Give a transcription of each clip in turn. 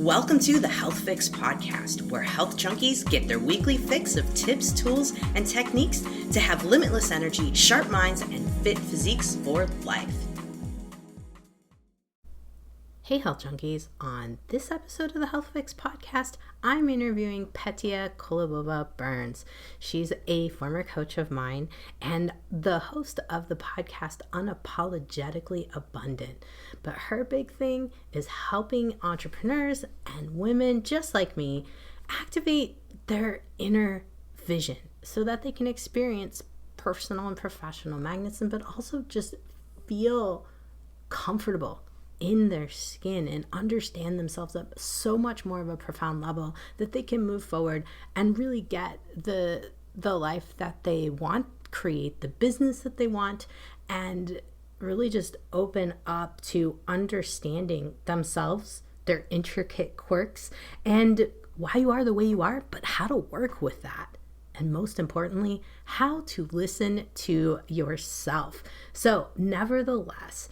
Welcome to the Health Fix podcast, where health junkies get their weekly fix of tips, tools, and techniques to have limitless energy, sharp minds, and fit physiques for life. Hey Health Junkies, on this episode of the Health Fix podcast, I'm interviewing Petia Kolibova Burns. She's a former coach of mine and the host of the podcast Unapologetically Abundant. But her big thing is helping entrepreneurs and women just like me activate their inner vision so that they can experience personal and professional magnetism, but also just feel comfortable in their skin and understand themselves at so much more of a profound level that they can move forward and really get the life that they want, create the business that they want, and really just open up to understanding themselves, their intricate quirks, and why you are the way you are, but how to work with that. And most importantly, how to listen to yourself. So nevertheless,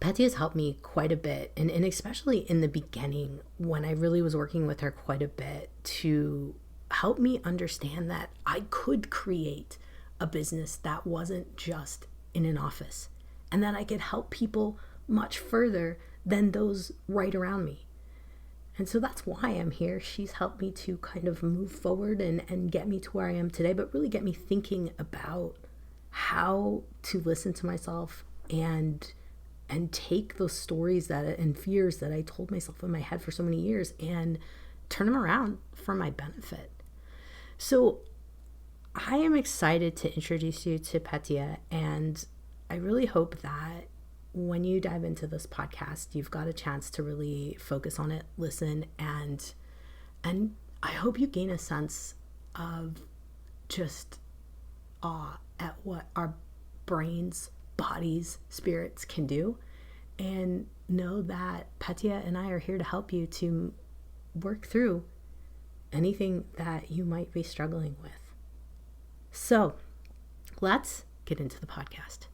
Petia has helped me quite a bit, and especially in the beginning when I really was working with her quite a bit to help me understand that I could create a business that wasn't just in an office and that I could help people much further than those right around me. And so that's why I'm here. She's helped me to kind of move forward and get me to where I am today, but really get me thinking about how to listen to myself and take those stories and fears that I told myself in my head for so many years and turn them around for my benefit. So I am excited to introduce you to Petia, and I really hope that when you dive into this podcast, you've got a chance to really focus on it, listen, and I hope you gain a sense of just awe at what our brains, bodies, spirits can do, and know that Petia and I are here to help you to work through anything that you might be struggling with. So let's get into the podcast.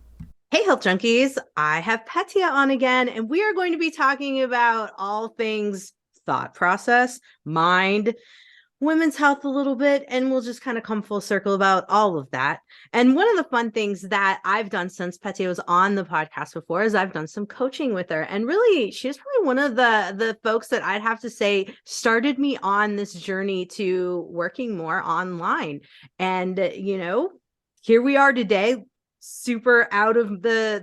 Hey Health Junkies, I have Petia on again, and we are going to be talking about all things thought process, mind, women's health a little bit, and we'll just kind of come full circle about all of that. And one of the fun things that I've done since Petia was on the podcast before is I've done some coaching with her. And really, she's probably one of the folks that I'd have to say started me on this journey to working more online. And, here we are today, super out of the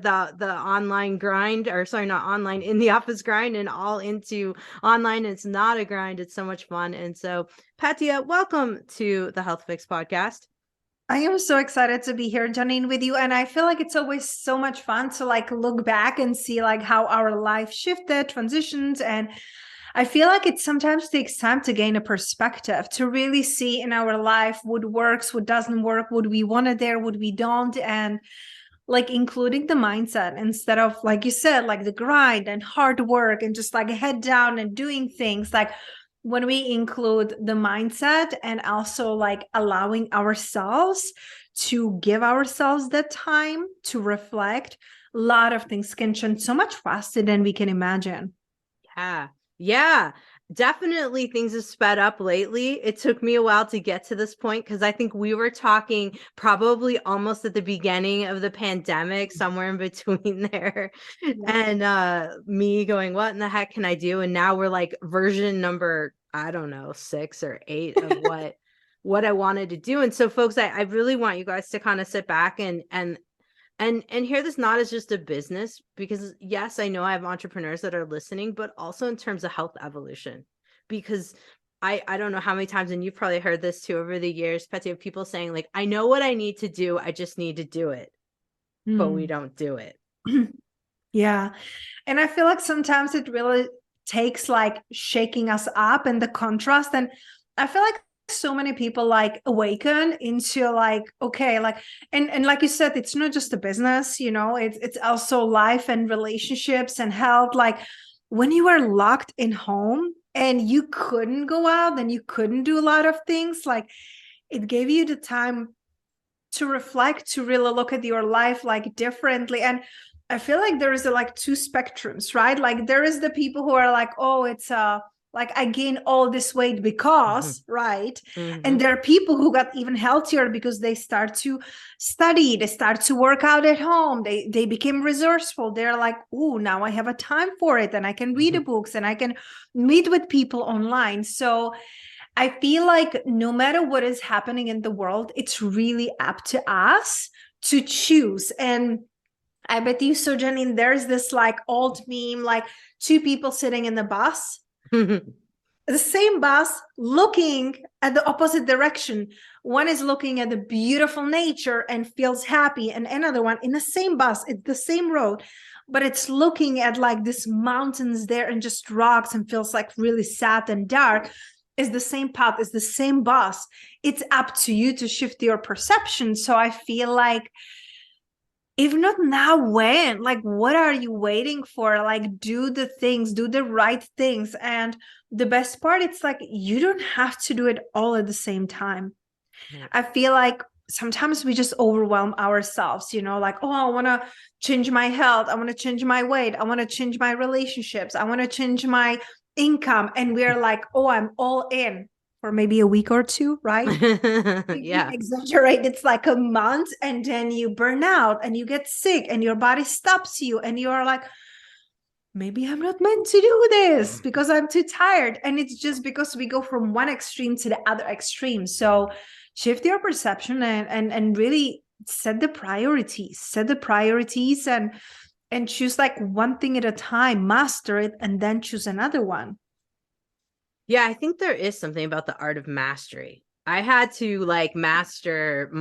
online grind, or sorry, not online, in the office grind, and all into online. It's not a grind. It's so much fun. And so Petia, welcome to the Health Fix podcast. I am so excited to be here, Jannine, with you. And I feel like it's always so much fun to look back and see how our life shifted, transitions. And I feel like it sometimes takes time to gain a perspective, to really see in our life what works, what doesn't work, what we wanted there, what we don't. And including the mindset instead of, like you said, the grind and hard work and just head down and doing things. When we include the mindset and also allowing ourselves to give ourselves the time to reflect, a lot of things can change so much faster than we can imagine. Yeah, definitely things have sped up lately. It took me a while to get to this point because I think we were talking probably almost at the beginning of the pandemic, somewhere in between there. Yeah. And me going, what in the heck can I do? And now we're version number, I don't know, 6 or 8 of what I wanted to do. And so folks, I really want you guys to kind of sit back and hear this not as just a business, because yes, I know I have entrepreneurs that are listening, but also in terms of health evolution, because I don't know how many times, and you've probably heard this too over the years, Petia, of people saying I know what I need to do. I just need to do it, but we don't do it. Yeah. And I feel like sometimes it really takes shaking us up and the contrast. And I feel like so many people awaken into okay, and like you said, it's not just a business, it's also life and relationships and health. When you are locked in home and you couldn't go out and you couldn't do a lot of things, it gave you the time to reflect, to really look at your life differently. And I feel like there is two spectrums, right? There is the people who are oh, it's Like I gained all this weight because, right? And there are people who got even healthier because they start to study, they start to work out at home, they became resourceful. They're like, oh, now I have a time for it, and I can read the books, and I can meet with people online. So I feel like no matter what is happening in the world, it's really up to us to choose. And I bet you, so Jannine, there's this like old meme, like two people sitting in the bus, the same bus looking at the opposite direction. One is looking at the beautiful nature and feels happy, and another one in the same bus, it's the same road, but it's looking at like these mountains there and just rocks and feels like really sad and dark. Is the same path, is the same bus. It's up to you to shift your perception. So I feel like, if not now, when? Like, what are you waiting for? Like, do the things, do the right things. And the best part, it's like, you don't have to do it all at the same time. I feel like sometimes we just overwhelm ourselves, like, oh, I want to change my health. I want to change my weight. I want to change my relationships. I want to change my income. And we're like, oh, I'm all in for maybe a week or two, right? Yeah. Exaggerate, it's like a month, and then you burn out and you get sick and your body stops you and you are like, maybe I'm not meant to do this because I'm too tired. And it's just because we go from one extreme to the other extreme. So shift your perception and really set the priorities, and choose like one thing at a time, master it, and then choose another one. Yeah, I think there is something about the art of mastery. I had to like master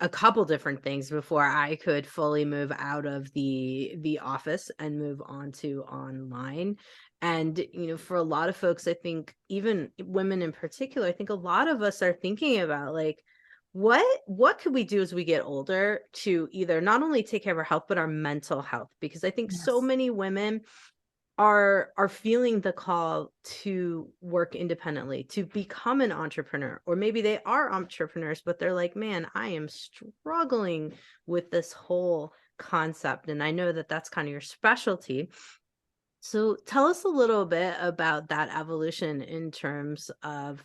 a couple different things before I could fully move out of the office and move on to online. And, for a lot of folks, I think even women in particular, I think a lot of us are thinking about like, what could we do as we get older to either not only take care of our health, but our mental health? Because I think so many women are feeling the call to work independently, to become an entrepreneur, or maybe they are entrepreneurs, but they're like, man, I am struggling with this whole concept. And I know that that's kind of your specialty. So tell us a little bit about that evolution in terms of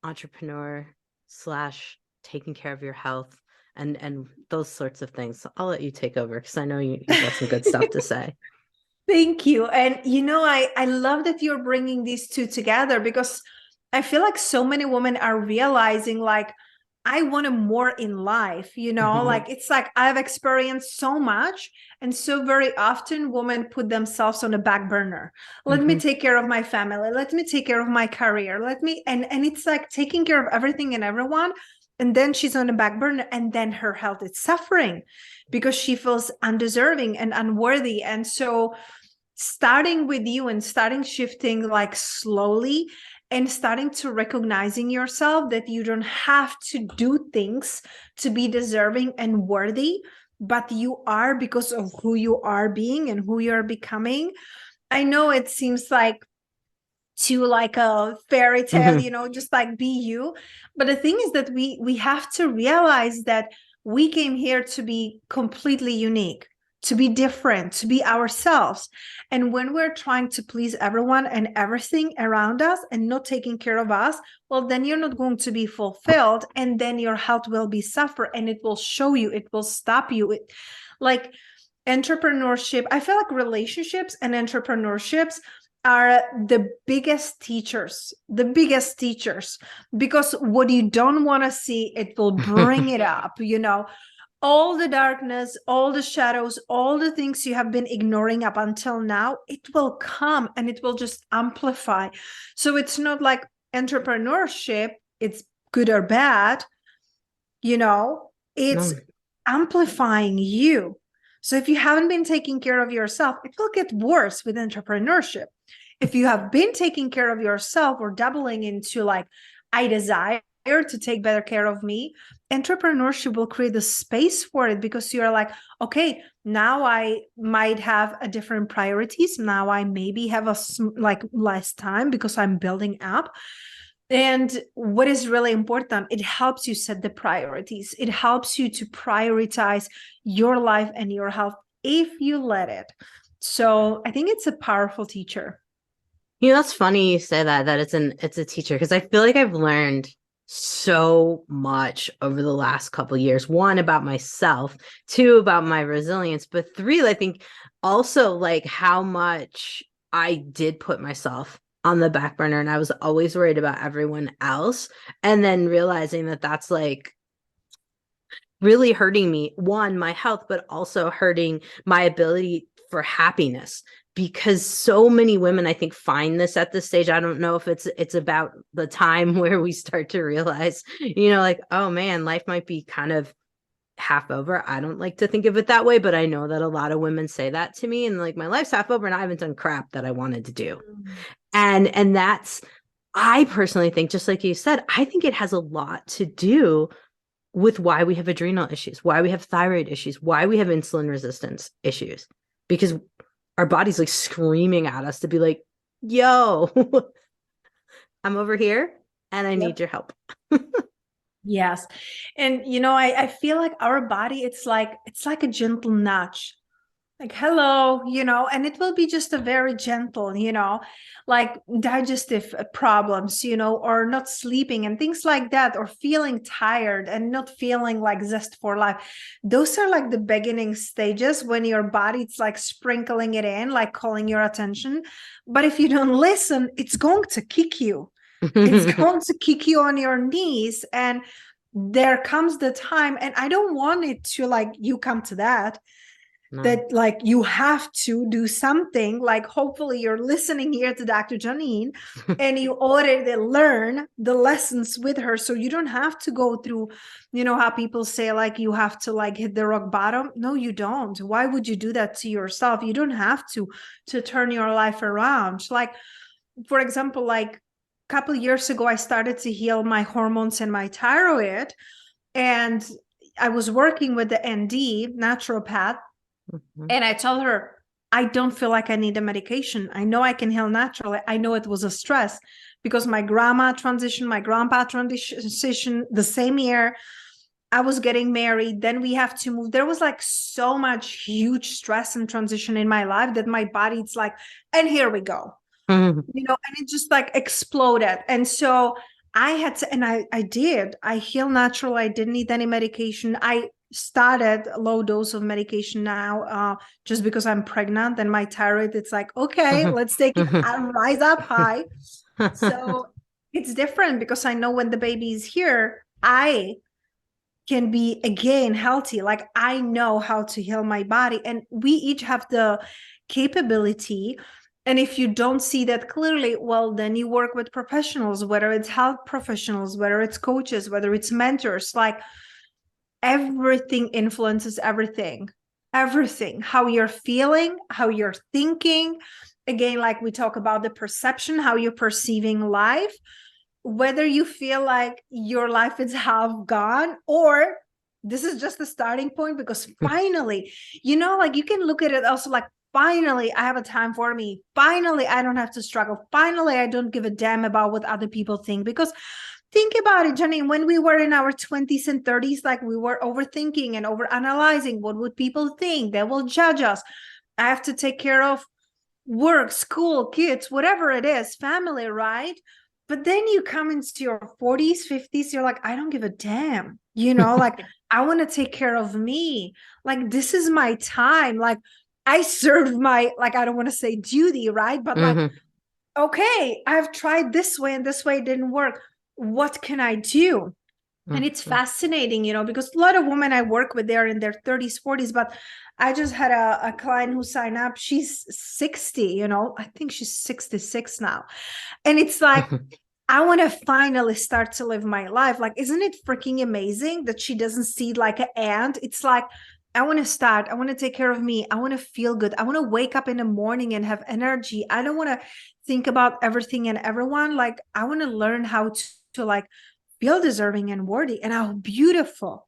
entrepreneur / taking care of your health and those sorts of things. So I'll let you take over because I know you got some good stuff to say. Thank you. And I love that you're bringing these two together, because I feel like so many women are realizing like, I want more in life, like it's like I've experienced so much. And so very often women put themselves on the back burner. Let me take care of my family. Let me take care of my career. And it's like taking care of everything and everyone. And then she's on the back burner, and then her health is suffering because she feels undeserving and unworthy. And so starting with you and starting shifting like slowly, and starting to recognizing yourself that you don't have to do things to be deserving and worthy, but you are, because of who you are being and who you're becoming. I know it seems like to like a fairy tale, just like be you. But the thing is that we have to realize that we came here to be completely unique, to be different, to be ourselves. And when we're trying to please everyone and everything around us and not taking care of us, well, then you're not going to be fulfilled. And then your health will be suffer, and it will show you, it will stop you. Like entrepreneurship, I feel like relationships and entrepreneurships are the biggest teachers, because what you don't want to see, it will bring it up, all the darkness, all the shadows, all the things you have been ignoring up until now, it will come and it will just amplify. So it's not like entrepreneurship, it's good or bad, it's amplifying you. So if you haven't been taking care of yourself, it will get worse with entrepreneurship. If you have been taking care of yourself or doubling into like, I desire to take better care of me, entrepreneurship will create the space for it, because you're like, okay, now I might have a different priorities. Now I maybe have like less time because I'm building up. And what is really important, it helps you set the priorities. It helps you to prioritize your life and your health if you let it. So I think it's a powerful teacher. That's funny you say that it's a teacher, because I feel like I've learned so much over the last couple of years. One, about myself, two, about my resilience, but three, I think also like how much I did put myself on the back burner, and I was always worried about everyone else. And then realizing that that's like really hurting me, one, my health, but also hurting my ability for happiness. Because so many women, I think, find this at this stage. I don't know if it's about the time where we start to realize, like, oh man, life might be kind of half over. I don't like to think of it that way, but I know that a lot of women say that to me, and like, my life's half over and I haven't done crap that I wanted to do. And that's, I personally think, just like you said, I think it has a lot to do with why we have adrenal issues, why we have thyroid issues, why we have insulin resistance issues, because our body's like screaming at us to be like, yo, I'm over here and I need your help. Yes. And I feel like our body, it's like a gentle nudge. Like, hello, and it will be just a very gentle, like digestive problems, or not sleeping and things like that, or feeling tired and not feeling like zest for life. Those are like the beginning stages when your body, it's like sprinkling it in, like calling your attention. But if you don't listen, it's going to kick you. It's going to kick you on your knees. And there comes the time, and I don't want it to like you come to that. No. That like you have to do something. Like, hopefully you're listening here to Dr. Jannine and you already learn the lessons with her, so you don't have to go through, how people say like you have to like hit the rock bottom. No, you don't. Why would you do that to yourself? You don't have to turn your life around. Like, for example, like a couple of years ago, I started to heal my hormones and my thyroid, and I was working with the ND naturopath. And I told her, I don't feel like I need a medication. I know I can heal naturally. I know it was a stress because my grandma transitioned, my grandpa transitioned the same year. I was getting married. Then we have to move. There was like so much huge stress and transition in my life that my body, it's like, and here we go, and it just like exploded. And so I had to, and I heal naturally. I didn't need any medication. I started a low dose of medication now, just because I'm pregnant and my thyroid, it's like, okay, let's take it and rise up high. So it's different because I know when the baby is here, I can be again healthy. Like, I know how to heal my body, and we each have the capability. And if you don't see that clearly, well, then you work with professionals, whether it's health professionals, whether it's coaches, whether it's mentors. Like, everything influences everything. How you're feeling, how you're thinking. Again, like we talk about the perception, how you're perceiving life, whether you feel like your life is half gone or this is just the starting point, because finally, like you can look at it also like, finally, I have a time for me. Finally, I don't have to struggle. Finally, I don't give a damn about what other people think. Because think about it, Jannine, when we were in our 20s and 30s, like we were overthinking and overanalyzing. What would people think? They will judge us. I have to take care of work, school, kids, whatever it is, family, right? But then you come into your 40s, 50s, you're like, I don't give a damn. Like, I want to take care of me. Like, this is my time. Like, I serve my, like, I don't want to say duty, right? But like, okay, I've tried this way and this way didn't work. What can I do? And it's fascinating, because a lot of women I work with, they're in their 30s, 40s, but I just had a client who signed up. She's 60, I think she's 66 now. And it's like, I want to finally start to live my life. Like, isn't it freaking amazing that she doesn't see like an ant? It's like, I want to start. I want to take care of me. I want to feel good. I want to wake up in the morning and have energy. I don't want to think about everything and everyone. Like, I want to learn how to like feel deserving and worthy, and how beautiful,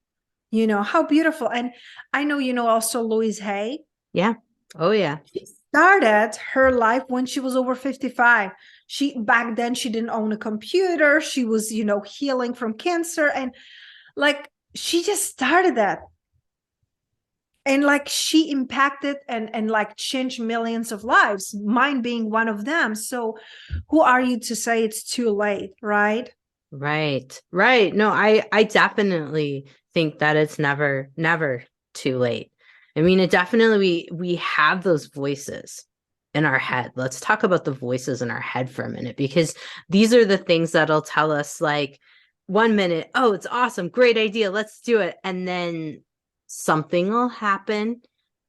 how beautiful. And I know, also Louise Hay. Yeah. Oh yeah. She started her life when she was over 55. Back then she didn't own a computer. She was, healing from cancer. And like, she just started that. And like she impacted and like changed millions of lives, mine being one of them. So who are you to say it's too late, right? Right. Right. No, I definitely think that it's never too late. I mean, it definitely we have those voices in our head. Let's talk about the voices in our head for a minute, because these are the things that'll tell us, like, 1 minute, oh, it's awesome, great idea, let's do it. And then something will happen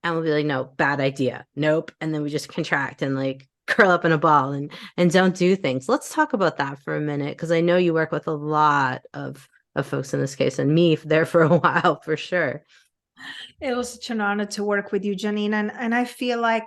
and we'll be like, no, bad idea. Nope. And then we just contract and like curl up in a ball and don't do things. Let's talk about that for a minute, because I know you work with a lot of folks in this case, and me there for a while for sure. It was such an honor to work with you, Jannine. And I feel like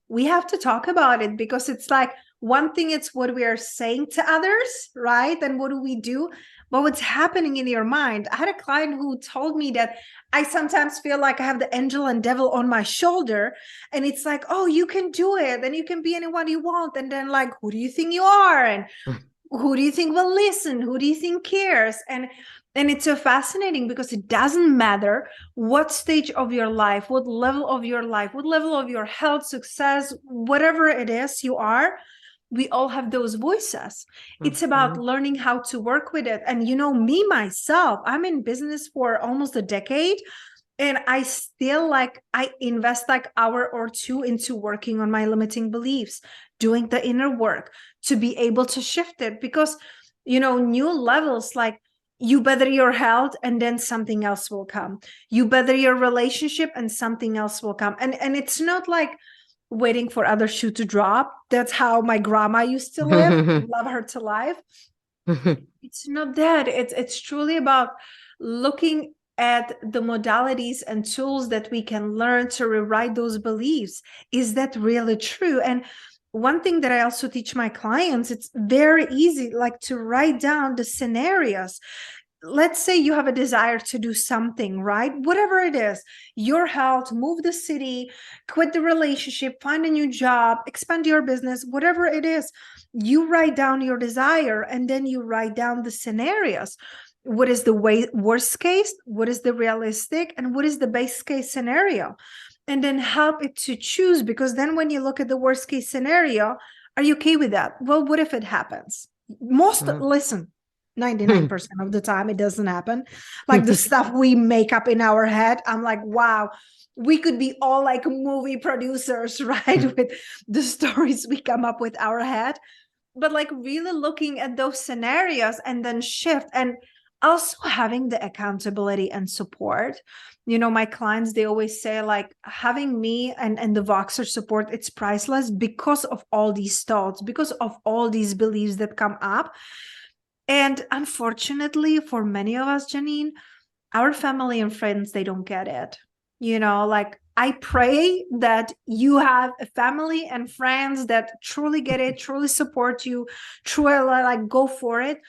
we have to talk about it, because it's like one thing, it's what we are saying to others, right? And what do we do? But what's happening in your mind? I had a client who told me that I sometimes feel like I have the angel and devil on my shoulder. And it's like, oh, you can do it. And you can be anyone you want. And then like, who do you think you are? And who do you think will listen? Who do you think cares? And it's so fascinating, because it doesn't matter what stage of your life, what level of your life, what level of your health, success, whatever it is you are, we all have those voices. It's about learning how to work with it. And you know, me, myself, I'm in business for almost a decade. And I still like, I invest like hour or two into working on my limiting beliefs, doing the inner work to be able to shift it. Because, you know, new levels, like you better your health and then something else will come. You better your relationship and something else will come. And it's not like waiting for other shoe to drop. That's how my grandma used to live. Love her to life. It's not that. It's truly about looking at the modalities and tools that we can learn to rewrite those beliefs. Is that really true? And one thing that I also teach my clients, it's very easy, like to write down the scenarios. Let's say you have a desire to do something, right? Whatever it is, your health, move the city, quit the relationship, find a new job, expand your business, whatever it is, you write down your desire and then you write down the scenarios. What is the worst case? What is the realistic? And what is the best case scenario? And then help it to choose, because then when you look at the worst case scenario, are you okay with that? Well, what if it happens? Listen, 99% of the time it doesn't happen. Like the stuff we make up in our head, I'm like, wow, we could be all like movie producers, right? With the stories we come up with our head. But like really looking at those scenarios and then shift, and also having the accountability and support. You know, my clients, they always say like having me and the Voxer support, it's priceless, because of all these thoughts, because of all these beliefs that come up. And unfortunately, for many of us, Jannine, our family and friends, they don't get it. You know, like I pray that you have a family and friends that truly get it, truly support you, truly like go for it.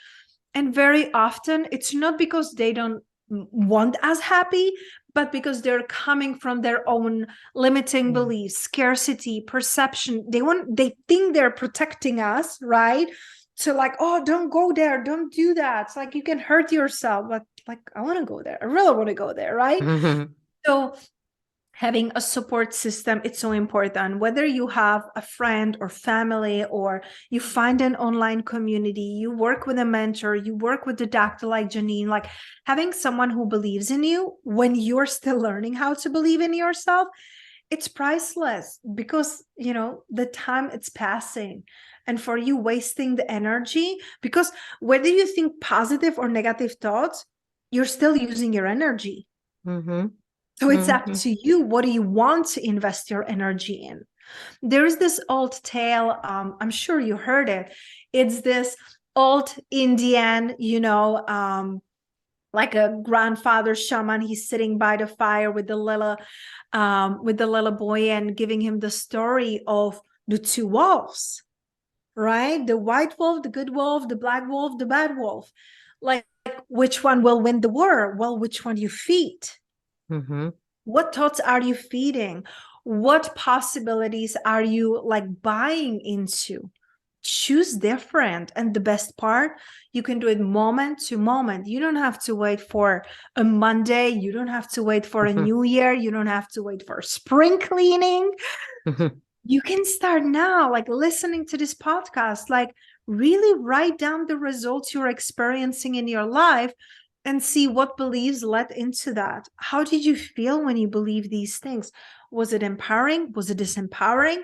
And very often it's not because they don't want us happy, but because they're coming from their own limiting beliefs, scarcity, perception. They think they're protecting us, right? So like, oh, don't go there, don't do that. It's like you can hurt yourself, but like I want to go there. I really want to go there, right? So having a support system, it's so important. Whether you have a friend or family, or you find an online community, you work with a mentor, you work with a doctor like Jannine, like having someone who believes in you when you're still learning how to believe in yourself, it's priceless, because you know the time it's passing, and for you wasting the energy, because whether you think positive or negative thoughts, you're still using your energy. So it's up to you. What do you want to invest your energy in? There's this old tale, I'm sure you heard it. It's this old Indian, you know, like a grandfather shaman. He's sitting by the fire with the little boy and giving him the story of the two wolves, right? The white wolf, the good wolf, the black wolf, the bad wolf. Like which one will win the war? Well, which one you feed? What thoughts are you feeding? What possibilities are you like buying into? choose different. And the best part, you can do it moment to moment. You don't have to wait for a Monday. You don't have to wait for a Mhm. new year. You don't have to wait for spring cleaning. Mhm. You can start now, like listening to this podcast, like really write down the results you're experiencing in your life and see what beliefs led into that. How did you feel when you believed these things? Was it empowering? Was it disempowering?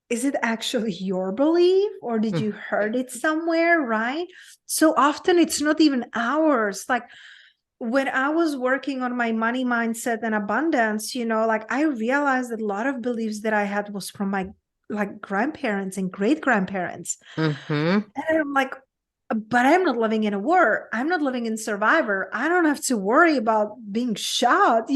Is it actually your belief, or did you heard it somewhere, right? So often it's not even ours. Like when I was working on my money mindset and abundance, like I realized that a lot of beliefs that I had was from my like grandparents and great grandparents. Mhm. And I'm like, but I'm not living in a war. I'm not living in survivor. I don't have to worry about being shot.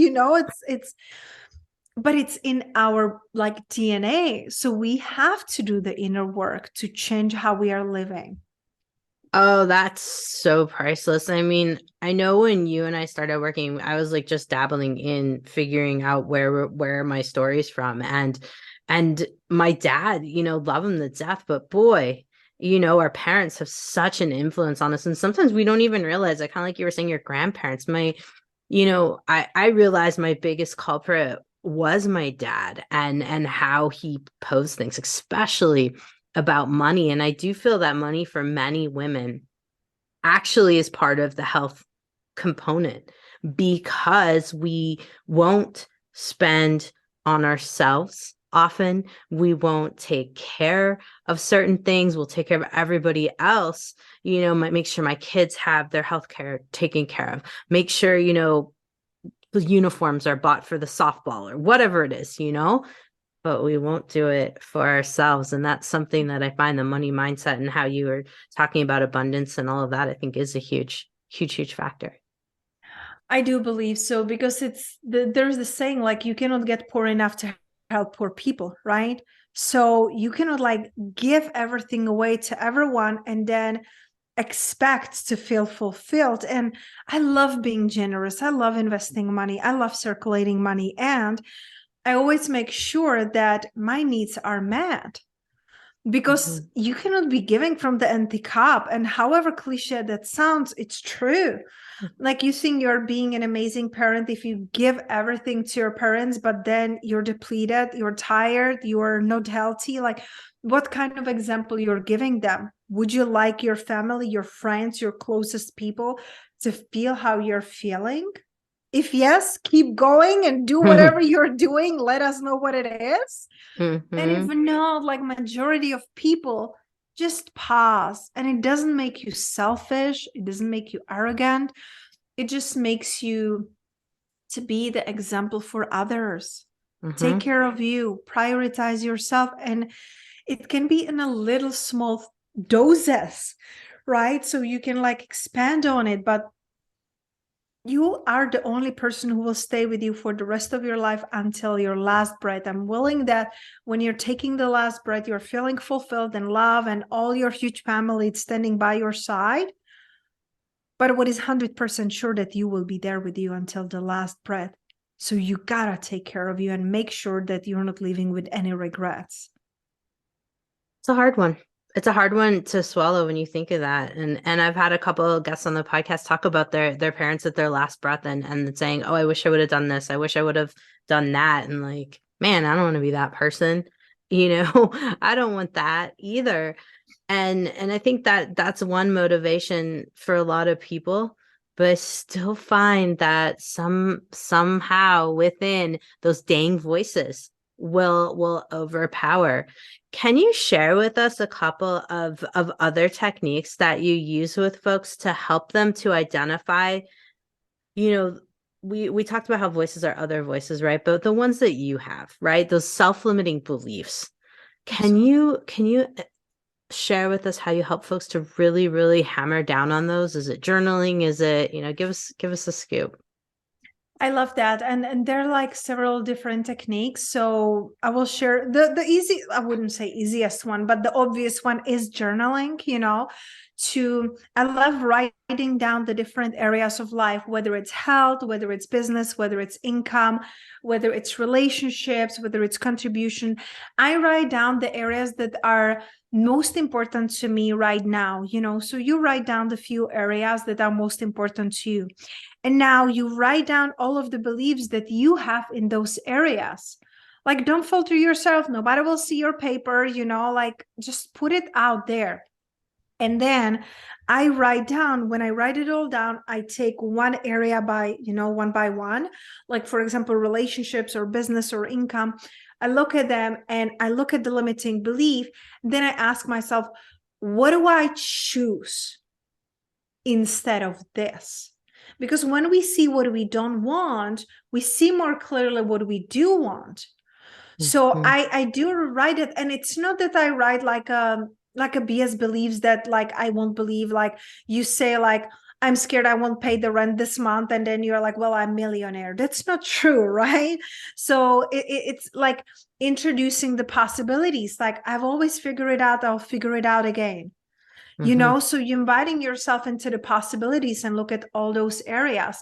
But it's in our like DNA. So we have to do the inner work to change how we are living. Oh, that's so priceless. I mean, I know when you and I started working, I was like just dabbling in figuring out where my story's from. And my dad, love him to death, but boy, our parents have such an influence on us. And sometimes we don't even realize it, kind of like you were saying, your grandparents. I realized my biggest culprit was my dad and how he posed things, especially about money. And I do feel that money for many women actually is part of the health component because we won't spend on ourselves often. We won't take care of certain things. We'll take care of everybody else, might make sure my kids have their health care taken care of, make sure, the uniforms are bought for the softball or whatever it is, but we won't do it for ourselves. And that's something that I find the money mindset and how you were talking about abundance and all of that, I think is a huge, huge, huge factor. I do believe so, because there's the saying, like, you cannot get poor enough to help poor people, right? So you cannot like give everything away to everyone and then expect to feel fulfilled. And I love being generous. I love investing money. I love circulating money. And I always make sure that my needs are met, because Mhm. you cannot be giving from the empty cup. And however cliche that sounds, it's true. Like, you think you're being an amazing parent if you give everything to your parents, but then you're depleted, you're tired, you're not healthy. Like, what kind of example you're giving them? Would you like your family, your friends, your closest people to feel how you're feeling? If yes, keep going and do whatever you're doing. Let us know what it is. And if Mhm. not, like majority of people, just pause. And it doesn't make you selfish. It doesn't make you arrogant. It just makes you to be the example for others. Take Mhm. care of you, prioritize yourself. And it can be in a little small doses, right? So you can like expand on it, but you are the only person who will stay with you for the rest of your life until your last breath. I'm willing that when you're taking the last breath, you're feeling fulfilled and love and all your huge family is standing by your side. But what is 100% sure that you will be there with you until the last breath. So you gotta take care of you and make sure that you're not leaving with any regrets. It's a hard one. It's a hard one to swallow when you think of that. And I've had a couple of guests on the podcast talk about their parents at their last breath and saying, "Oh, I wish I would have done this. I wish I would have done that." And like, man, I don't want to be that person. I don't want that either. And I think that that's one motivation for a lot of people, but I still find that somehow within those dang voices will overpower. Can you share with us a couple of other techniques that you use with folks to help them to identify, you know, we talked about how voices are other voices, right? But the ones that you have, right? Those self-limiting beliefs. Can you share with us how you help folks to really, really hammer down on those? Is it journaling? Is it, give us a scoop. I love that. And there are like several different techniques. So I will share the easy, I wouldn't say easiest one, but the obvious one is journaling, I love writing down the different areas of life, whether it's health, whether it's business, whether it's income, whether it's relationships, whether it's contribution. I write down the areas that are most important to me right now, so you write down the few areas that are most important to you. And now you write down all of the beliefs that you have in those areas. Like, don't filter yourself. Nobody will see your paper, like just put it out there. And then I write down, when I write it all down, I take one area by, one by one, like for example, relationships or business or income. I look at them and I look at the limiting belief. Then I ask myself, what do I choose instead of this? Because when we see what we don't want, we see more clearly what we do want. So Mhm. I do write it, and it's not that I write like a BS beliefs that like I won't believe, like you say like I'm scared I won't pay the rent this month, and then you're like, well, I'm millionaire. That's not true, right? So it's like introducing the possibilities. Like, I've always figured it out, I'll figure it out again. Mhm. So you're inviting yourself into the possibilities and look at all those areas.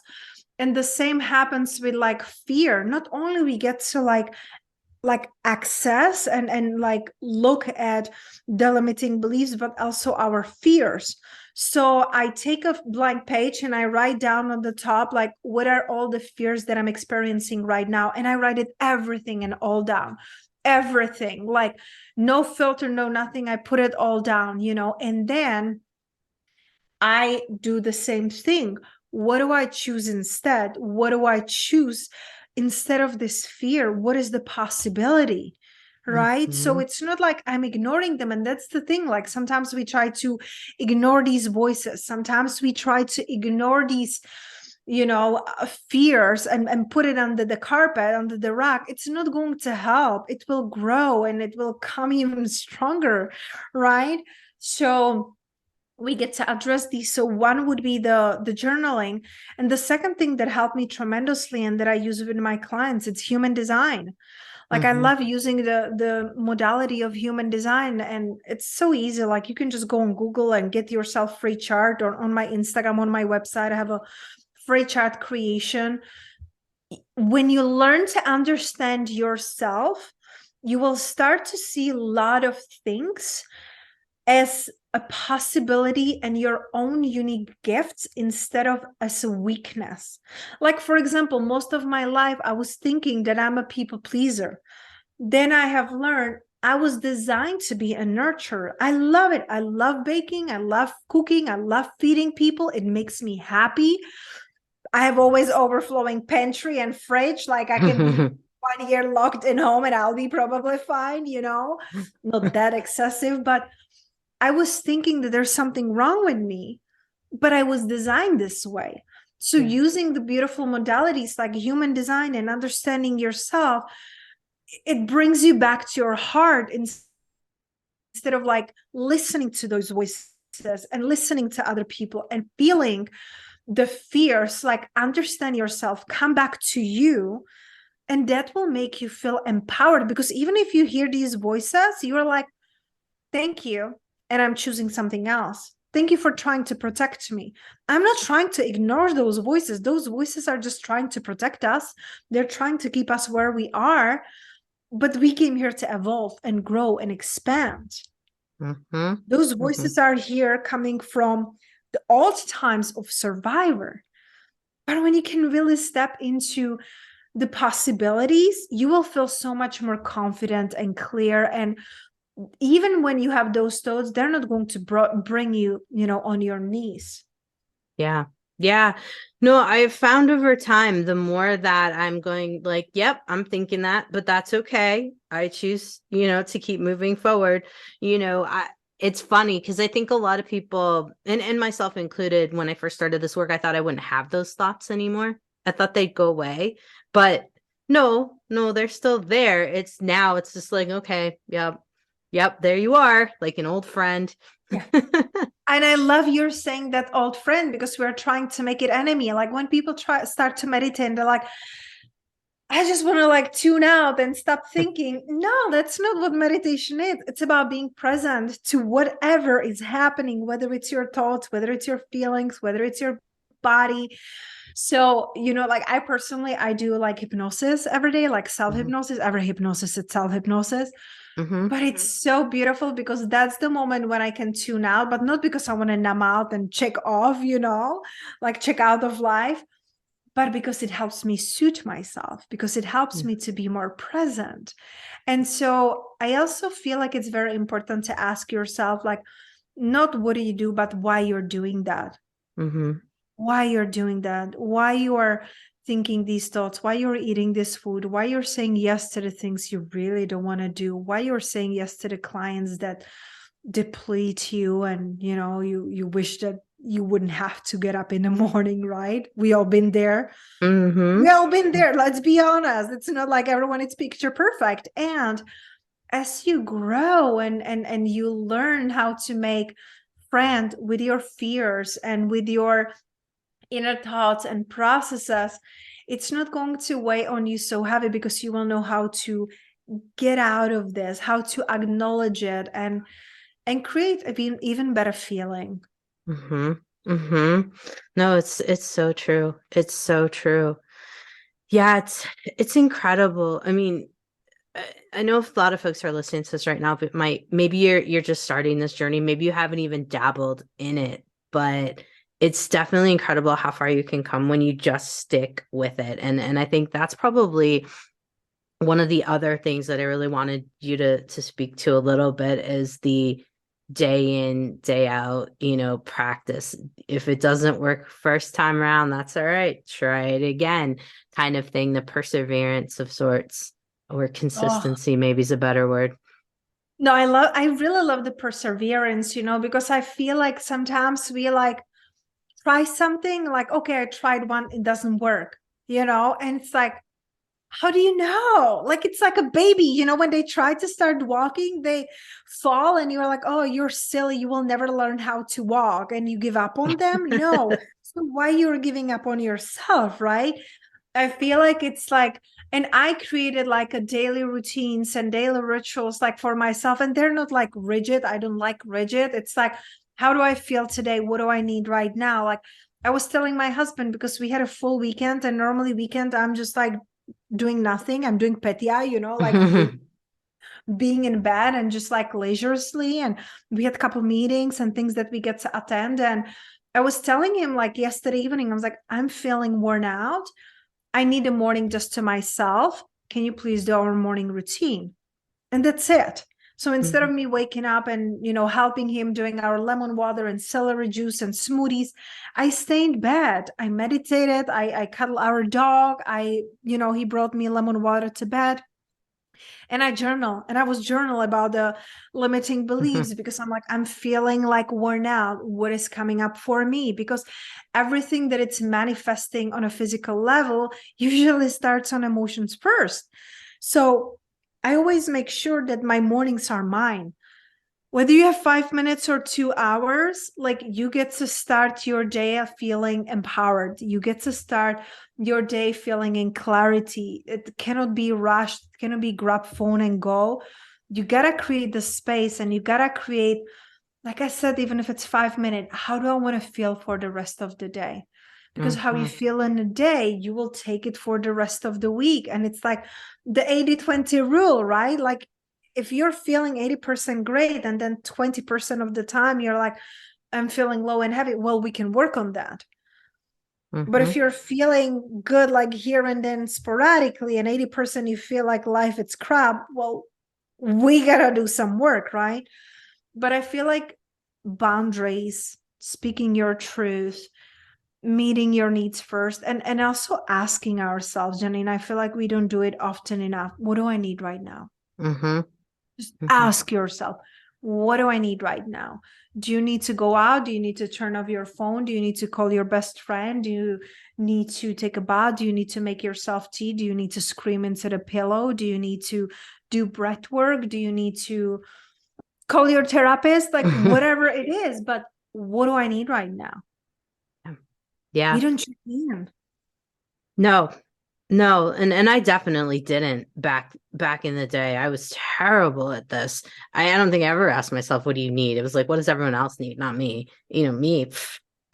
And the same happens with like fear. Not only we get to like access and like look at the limiting beliefs, but also our fears. So I take a blank page and I write down on the top, like, what are all the fears that I'm experiencing right now? And I write it everything and all down, everything, like no filter, no nothing. I put it all down, and then I do the same thing. What do I choose instead? What do I choose instead of this fear? What is the possibility? Right. So Mhm. it's not like I'm ignoring them. And that's the thing. Like, sometimes we try to ignore these voices. Sometimes we try to ignore these, fears and put it under the carpet, under the rug. It's not going to help. It will grow and it will come even stronger. Right. So we get to address these. So one would be the journaling, and the second thing that helped me tremendously and that I use with my clients, it's human design. Like, I Mhm. love using the modality of human design, and it's so easy. Like, you can just go on Google and get yourself free chart, or on my Instagram, on my website I have a free chart creation. When you learn to understand yourself, you will start to see a lot of things as a possibility and your own unique gifts instead of as a weakness. Like, for example, most of my life, I was thinking that I'm a people pleaser. Then I have learned I was designed to be a nurturer. I love it. I love baking. I love cooking. I love feeding people. It makes me happy. I have always overflowing pantry and fridge. Like, I can be 1 year locked in home and I'll be probably fine, not that excessive, but I was thinking that there's something wrong with me, but I was designed this way. So Yeah. using the beautiful modalities like human design and understanding yourself, it brings you back to your heart instead of like listening to those voices and listening to other people and feeling the fears. Like, understand yourself, come back to you, and that will make you feel empowered. Because even if you hear these voices, you're like, thank you. And I'm choosing something else. Thank you for trying to protect me. I'm not trying to ignore those voices. Those voices are just trying to protect us. They're trying to keep us where we are. But we came here to evolve and grow and expand. Mhm. Those Mhm. voices are here coming from the old times of survivor. But when you can really step into the possibilities, you will feel so much more confident and clear. And even when you have those thoughts, they're not going to bring you, on your knees. Yeah. Yeah. No, I've found over time, the more that I'm going like, yep, I'm thinking that, but that's okay. I choose, to keep moving forward. It's funny because I think a lot of people, and myself included, when I first started this work, I thought I wouldn't have those thoughts anymore. I thought they'd go away, but no, they're still there. It's just like, okay, yep, there you are, like an old friend. Yeah. And I love you're saying that old friend, because we're trying to make it enemy. Like, when people start to meditate, they're like, I just want to like tune out and stop thinking. No, that's not what meditation is. It's about being present to whatever is happening, whether it's your thoughts, whether it's your feelings, whether it's your body. So, like I personally, I do like hypnosis every day, like Mm-hmm. self-hypnosis. Every hypnosis is self-hypnosis. Mm-hmm. But it's so beautiful because that's the moment when I can tune out, but not because I want to numb out and check off, like check out of life, but because it helps me suit myself, because it helps me to be more present. And so I also feel like it's very important to ask yourself, like, not what do you do, but why you're doing that. Mm-hmm. Why you're doing that, why you are thinking these thoughts, why you're eating this food, why you're saying yes to the things you really don't want to do, why you're saying yes to the clients that deplete you, and you wish that you wouldn't have to get up in the morning, right? We all been there. Mm-hmm. We all been there. Let's be honest. It's not like everyone is picture perfect. And as you grow and you learn how to make friend with your fears and with your inner thoughts and processes, it's not going to weigh on you so heavy, because you will know how to get out of this, how to acknowledge it, and create an even better feeling. Mm-hmm. Mm-hmm. No, it's so true. It's so true. Yeah, it's incredible. I mean, I know a lot of folks are listening to this right now, but maybe you're just starting this journey. Maybe you haven't even dabbled in it, but it's definitely incredible how far you can come when you just stick with it. And I think that's probably one of the other things that I really wanted you to speak to a little bit is the day in, day out, practice. If it doesn't work first time around, that's all right. Try it again, kind of thing, the perseverance of sorts, or Oh, consistency, maybe is a better word. no, I really love the perseverance, because I feel like sometimes we like try something, like, okay, I tried one, it doesn't work, and it's like, how do you know? Like, it's like a baby, when they try to start walking, they fall, and you're like, oh, you're silly, you will never learn how to walk, and you give up on them. No. So why you're giving up on yourself, right? I feel like it's like, and I created like a daily routines and daily rituals like for myself, and they're not like rigid. I don't like rigid. It's like, how do I feel today? What do I need right now? Like, I was telling my husband, because we had a full weekend, and normally weekend I'm just like doing nothing. I'm doing Petia, like being in bed and just like leisurely. And we had a couple meetings and things that we get to attend. And I was telling him like yesterday evening, I was like, I'm feeling worn out. I need a morning just to myself. Can you please do our morning routine? And that's it. So instead of me waking up and, helping him doing our lemon water and celery juice and smoothies, I stay in bed. I meditated. I cuddle our dog. He brought me lemon water to bed. And I journal, and I was journal about the limiting beliefs, because I'm like, I'm feeling like worn out. What is coming up for me? Because everything that it's manifesting on a physical level usually starts on emotions first. So I always make sure that my mornings are mine. Whether you have 5 minutes or 2 hours, like, you get to start your day feeling empowered. You get to start your day feeling in clarity. It cannot be rushed. It cannot be grab phone and go. You got to create the space, and you got to create, like I said, even if it's 5 minutes, how do I want to feel for the rest of the day? Because how you feel in a day, you will take it for the rest of the week. And it's like the 80-20 rule, right? Like, if you're feeling 80% great, and then 20% of the time you're like, I'm feeling low and heavy, well, we can work on that. But if you're feeling good, like here and then sporadically, and 80% you feel like life it's crap, well, we gotta do some work, right? But I feel like boundaries, speaking your truth, meeting your needs first, and also asking ourselves, Jannine, I feel like we don't do it often enough. What do I need right now? Mm-hmm. Just Mm-hmm. ask yourself, what do I need right now? Do you need to go out? Do you need to turn off your phone? Do you need to call your best friend? Do you need to take a bath? Do you need to make yourself tea? Do you need to scream into the pillow? Do you need to do breath work? Do you need to call your therapist? Like, whatever it is, but what do I need right now? Yeah. You don't check in. No, no, and I definitely didn't back in the day. I was terrible at this. I don't think I ever asked myself, what do you need? It was like, what does everyone else need? Not me. Me,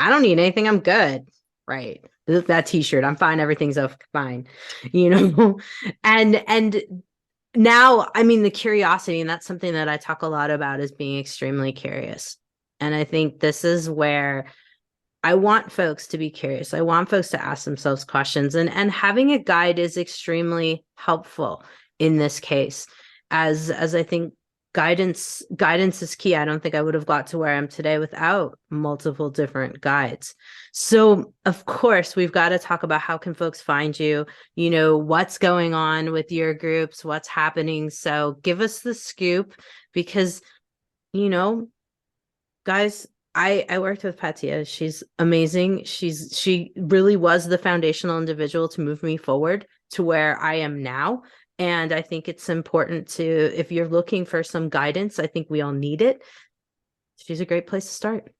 I don't need anything. I'm good. right. That t-shirt, I'm fine, everything's fine, you know. And now, I mean, the curiosity, and that's something that I talk a lot about, is being extremely curious. And I think this is where I want folks to be curious. I want folks to ask themselves questions, and having a guide is extremely helpful in this case, as I think guidance is key. I don't think I would have got to where I am today without multiple different guides. So of course, we've got to talk about how can folks find you, what's going on with your groups, what's happening. So give us the scoop, because, guys, I worked with Petia. She's amazing. She really was the foundational individual to move me forward to where I am now. And I think it's important to, if you're looking for some guidance, I think we all need it. She's a great place to start.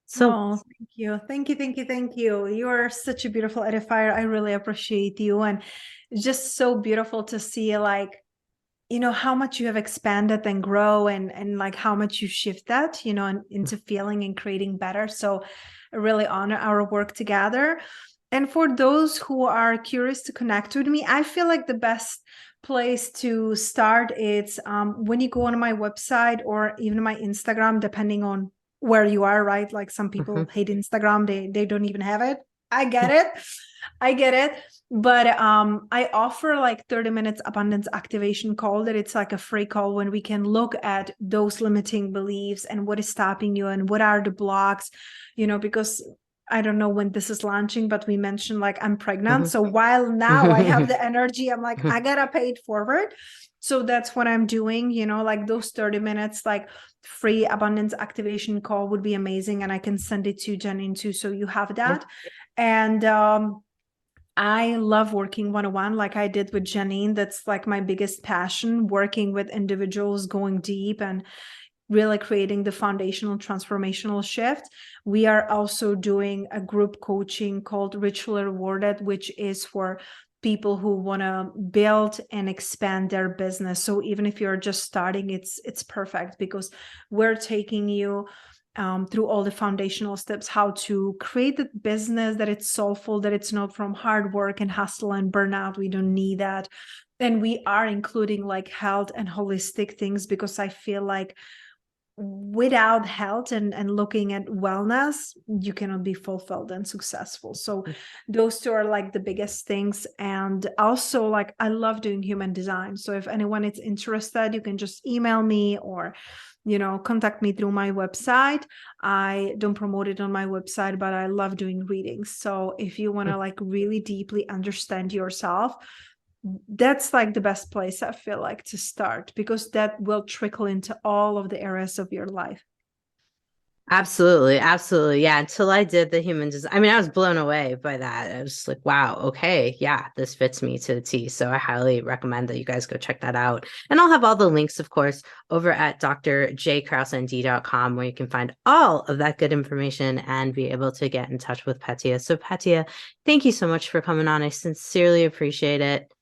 So thank you. Thank you. Thank you. Thank you. You are such a beautiful edifier. I really appreciate you. And it's just so beautiful to see how much you have expanded and grow and like how much you shift that, into feeling and creating better. So I really honor our work together. And for those who are curious to connect with me, I feel like the best place to start is when you go on my website or even my Instagram, depending on where you are, right? Like some people hate Instagram. They don't even have it. I get it. But I offer like 30 minutes abundance activation call, that it's like a free call when we can look at those limiting beliefs and what is stopping you and what are the blocks, because I don't know when this is launching, but we mentioned like I'm pregnant. So while now I have the energy, I'm like, I gotta pay it forward. So that's what I'm doing, like those 30 minutes, like free abundance activation call would be amazing. And I can send it to Jannine too. So you have that. And I love working one-on-one like I did with Jannine. That's like my biggest passion, working with individuals, going deep and really creating the foundational transformational shift. We are also doing a group coaching called Ritually Rewarded, which is for people who want to build and expand their business. So even if you're just starting, it's perfect, because we're taking you through all the foundational steps, how to create the business that it's soulful, that it's not from hard work and hustle and burnout. We don't need that. And we are including like health and holistic things, because I feel like without health and looking at wellness, you cannot be fulfilled and successful. So those two are like the biggest things. And also, like, I love doing human design. So if anyone is interested, you can just email me or contact me through my website. I don't promote it on my website, but I love doing readings. So if you want to like really deeply understand yourself, that's like the best place I feel like to start, because that will trickle into all of the areas of your life. Absolutely. Yeah. Until I did the human design, I mean, I was blown away by that. I was like, wow, okay, yeah, this fits me to the T. So I highly recommend that you guys go check that out. And I'll have all the links, of course, over at drjkrauseND.com, where you can find all of that good information and be able to get in touch with Petia. So Petia, thank you so much for coming on. I sincerely appreciate it.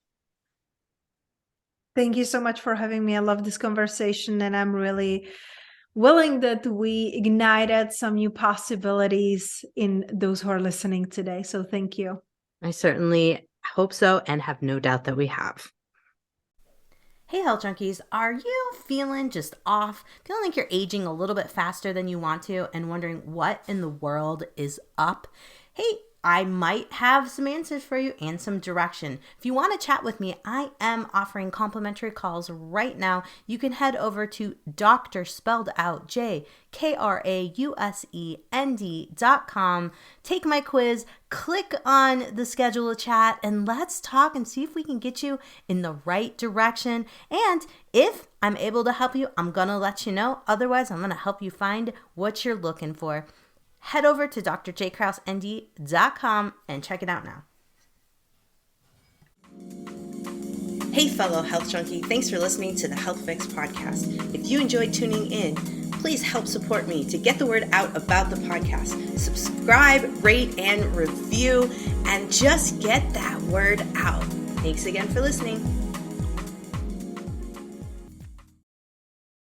Thank you so much for having me. I love this conversation, and I'm really willing that we ignited some new possibilities in those who are listening today. So thank you. I certainly hope so, and have no doubt that we have. Hey, Health Junkies, are you feeling just off? Feeling like you're aging a little bit faster than you want to, and wondering what in the world is up? Hey, I might have some answers for you and some direction. If you want to chat with me, I am offering complimentary calls right now. You can head over to Dr. spelled out JKRAUSEND.com. Take my quiz, click on the schedule a chat, and let's talk and see if we can get you in the right direction. And if I'm able to help you, I'm going to let you know. Otherwise, I'm going to help you find what you're looking for. Head over to drjkrauseND.com and check it out now. Hey, fellow health junkie, thanks for listening to the Health Fix podcast. If you enjoyed tuning in, please help support me to get the word out about the podcast. Subscribe, rate, and review, and just get that word out. Thanks again for listening.